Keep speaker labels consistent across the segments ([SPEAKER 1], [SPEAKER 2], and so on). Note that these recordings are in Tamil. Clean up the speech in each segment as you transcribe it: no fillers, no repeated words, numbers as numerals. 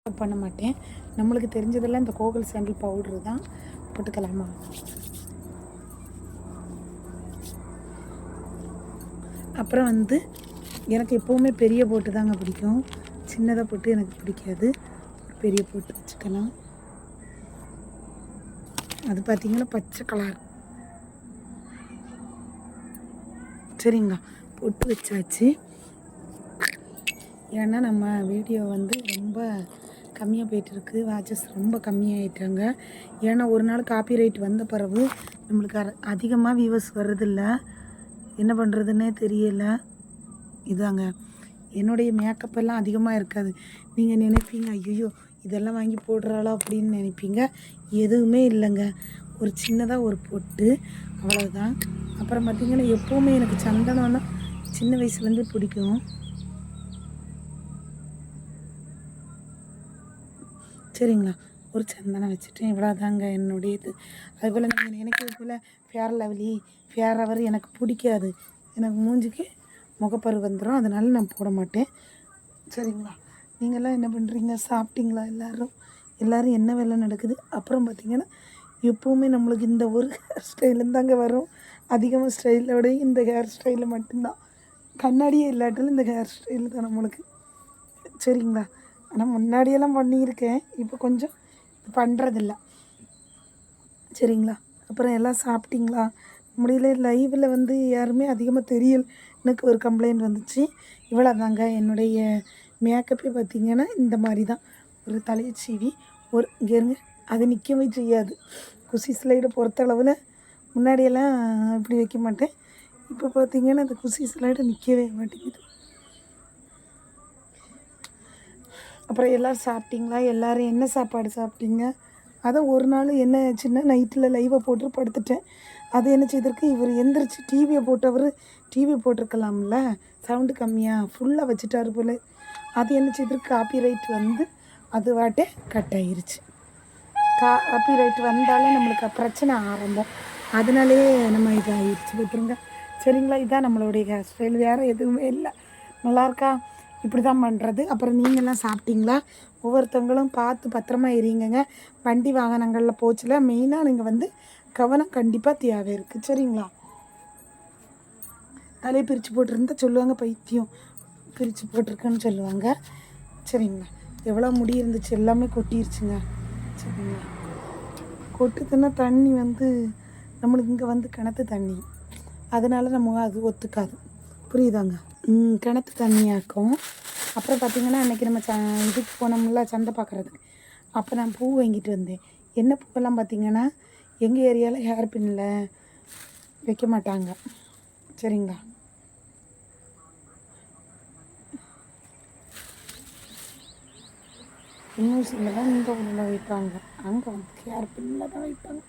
[SPEAKER 1] பண்ண மாட்டேன். நம்மளுக்கு தெரிஞ்சதெல்லாம் இந்த கோகுல் சாண்டில் பவுட்ரு தான். போட்டுக்கலாமா? அப்புறம் எனக்கு எப்போவுமே பெரிய போட்டு தாங்க பிடிக்கும். சின்னதாக போட்டு எனக்கு பிடிக்காது. பெரிய போட்டு வச்சுக்கலாம். அது பார்த்திங்கன்னா பச்சை கலர். சரிங்களா, போட்டு வச்சாச்சு. ஏன்னா நம்ம வீடியோ ரொம்ப கம்மியாக போயிட்டுருக்கு. வாட்சஸ் ரொம்ப கம்மியாகிட்டாங்க. ஏன்னா ஒரு நாள் காப்பிரைட் வந்த பிறகு நம்மளுக்கு அதிகமாக வியூவர்ஸ் வர்றதில்ல. என்ன பண்ணுறதுன்னே தெரியலை. இதாங்க என்னுடைய மேக்கப்பெல்லாம் அதிகமாக இருக்காது. நீங்கள் நினைப்பீங்க, ஐயோ இதெல்லாம் வாங்கி போடுறாளோ அப்படின்னு நினைப்பீங்க. எதுவுமே இல்லைங்க. ஒரு சின்னதாக ஒரு பொட்டு, அவ்வளோதான். அப்புறம் பார்த்திங்கன்னா எப்போவுமே எனக்கு சந்தனம்னா சின்ன வயசுலேருந்து பிடிக்கும். சரிங்களா, ஒரு சந்தனம் வச்சுட்டேன். இவ்வளோதாங்க என்னுடைய இது. அதுபோல் நீங்கள் நினைக்கிறது போல் ஃபேர் லவ்லி ஃபேர் அவர் எனக்கு பிடிக்காது. எனக்கு மூஞ்சிக்கு முகப்பரு வந்துடும். அதனால நான் போட மாட்டேன். சரிங்களா, நீங்கள்லாம் என்ன பண்ணுறீங்க? சாப்பிட்டீங்களா? எல்லோரும் என்ன வேலை நடக்குது? அப்புறம் பார்த்திங்கன்னா எப்போவுமே நம்மளுக்கு இந்த ஒரு ஹேர் ஸ்டைலும் தாங்க வரும். அதிகமாக ஸ்டைலோட இந்த ஹேர் ஸ்டைலில் மட்டும்தான். கண்ணாடியே இல்லாட்டாலும் இந்த ஹேர் ஸ்டைலு தான் நம்மளுக்கு. சரிங்களா, ஆனால் முன்னாடியெல்லாம் பண்ணியிருக்கேன். இப்போ கொஞ்சம் பண்ணுறதில்ல. சரிங்களா, அப்புறம் எல்லாம் சாப்பிட்டீங்களா? முடியல. லைவில் யாருமே அதிகமாக தெரியல. எனக்கு ஒரு கம்ப்ளைண்ட் வந்துச்சு. இவ்வளோ தாங்க என்னுடைய மேக்கப்பே பார்த்திங்கன்னா இந்த மாதிரி தான். ஒரு தலையை சீவி ஒரு இங்கே இருங்க, அது நிற்கவே செய்யாது. குசி ஸ்லைடை பொறுத்தளவில் முன்னாடியெல்லாம் இப்படி வைக்க மாட்டேன். இப்போ பார்த்திங்கன்னா அந்த குசி ஸ்லைடை நிற்கவே மாட்டேங்குது. அப்புறம் எல்லோரும் சாப்பிட்டீங்களா? எல்லோரும் என்ன சாப்பாடு சாப்பிட்டீங்க? அதை ஒரு நாள் என்ன ஆச்சுன்னா, நைட்டில் லைவை போட்டு படுத்துட்டேன். அது என்ன செய்திருக்கு, இவர் எந்திரிச்சு டிவியை போட்டவர் டிவி போட்டிருக்கலாம்ல, சவுண்டு கம்மியாக ஃபுல்லாக வச்சுட்டாரு போல். அது என்ன செய்திருக்கு, காப்பிரைட் அது வாட்டே கட் ஆகிருச்சு. காப்பிரைட் வந்தாலே நம்மளுக்கு பிரச்சனை ஆரம்பம். அதனாலே நம்ம இதாகிடுச்சு. விட்டுருங்க. சரிங்களா, இதான் நம்மளுடைய ஹேர் ஸ்டைல். வேறு எதுவுமே இல்லை. நல்லாயிருக்கா? இப்படி தான் பண்ணுறது. அப்புறம் நீங்கள்லாம் சாப்பிட்டீங்களா? ஒவ்வொருத்தவங்களும் பார்த்து பத்திரமா இருங்கங்க. வண்டி வாகனங்களில் போச்சுல, மெயினாக நீங்கள் கவனம் கண்டிப்பாக தேவை இருக்குது. சரிங்களா, தலையை பிரித்து போட்டிருந்தா சொல்லுவாங்க பைத்தியம் பிரித்து போட்டிருக்குன்னு சொல்லுவாங்க. சரிங்களா, எவ்வளோ முடி இருந்துச்சு எல்லாமே கொட்டிருச்சுங்க. சரிங்களா, கொட்டுதுன்னா தண்ணி நம்மளுக்கு இங்கே கிணத்து தண்ணி, அதனால் நம்ம அது ஒத்துக்காது. புரியுதாங்க? கிணத்து தண்ணியாக்கும். அப்புறம் பார்த்திங்கன்னா அன்றைக்கி நம்ம இதுக்கு போனோம்ல சந்தை பார்க்குறதுக்கு. அப்போ நான் பூ வாங்கிட்டு வந்தேன். என்ன பூவெல்லாம் பார்த்திங்கன்னா எங்கள் ஏரியாவில் ஹேர் பின்னில் வைக்க மாட்டாங்க. சரிங்களா, இன்னும் தான் இந்த ஊரில் வைப்பாங்க. அங்கே ஹேர் பின்னில் தான் வைப்பாங்க.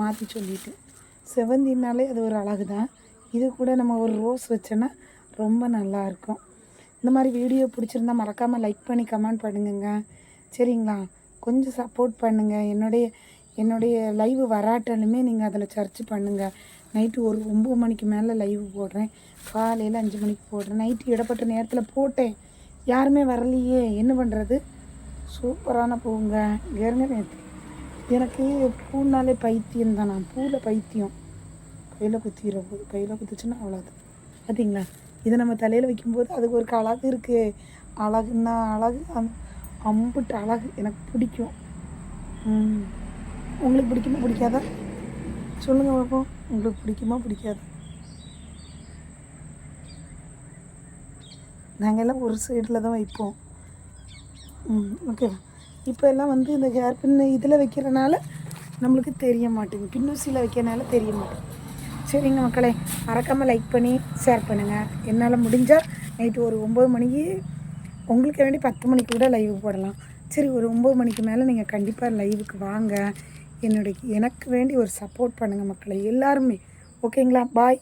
[SPEAKER 1] மாற்றி சொல்லிவிட்டு, செவந்தினாலே அது ஒரு அழகு தான். இது கூட நம்ம ஒரு ரோஸ் வச்சோன்னா ரொம்ப நல்லாயிருக்கும். இந்த மாதிரி வீடியோ பிடிச்சிருந்தா மறக்காமல் லைக் பண்ணி கமெண்ட் பண்ணுங்க. சரிங்களா, கொஞ்சம் சப்போர்ட் பண்ணுங்கள். என்னுடைய லைவ் வராட்டாலுமே நீங்கள் அதில் சர்ச் பண்ணுங்கள். நைட்டு ஒரு 9 மணிக்கு மேலே லைவ் போடுறேன். காலையில் 5 மணிக்கு போடுறேன். நைட்டு இடப்பட்ட நேரத்தில் போட்டேன். யாருமே வரலையே, என்ன பண்ணுறது? சூப்பரான பூங்க. ஏறுங்க நேற்று எனக்கு பூனாலே பைத்தியம் தான். நான் பூவில் பைத்தியம். கையில் குத்திடுற போது, கையில் குத்துச்சுன்னா அவ்வளோது. பார்த்தீங்களா, இதை நம்ம தலையில் வைக்கும்போது அதுக்கு ஒரு அழகு இருக்குது. அழகுன்னா அழகு, அம்புட்டு அழகு. எனக்கு பிடிக்கும். உங்களுக்கு பிடிக்குமா பிடிக்காதா? சொல்லுங்கள் பார்ப்போம். உங்களுக்கு பிடிக்குமா பிடிக்காதா? நாங்கள் எல்லாம் ஒரு சைடில் தான் வைப்போம். ஓகேவா? இப்போ எல்லாம் இந்த ஹேர் பின் இதில் வைக்கிறனால நம்மளுக்கு தெரிய மாட்டேங்குது. பின்னூசியில் வைக்கிறனால தெரிய மாட்டேங்குது. சரிங்க மக்களே, மறக்காமல் லைக் பண்ணி ஷேர் பண்ணுங்கள். என்னால் முடிஞ்சால் நைட்டு ஒரு 9 மணிக்கு, உங்களுக்கு வேண்டி 10 மணிக்கு கூட லைவ் போடலாம். சரி, ஒரு 9 மணிக்கு மேலே நீங்கள் கண்டிப்பாக லைவுக்கு வாங்க. எனக்கு வேண்டி ஒரு சப்போர்ட் பண்ணுங்கள் மக்களே, எல்லாருமே. ஓகேங்களா? பாய்.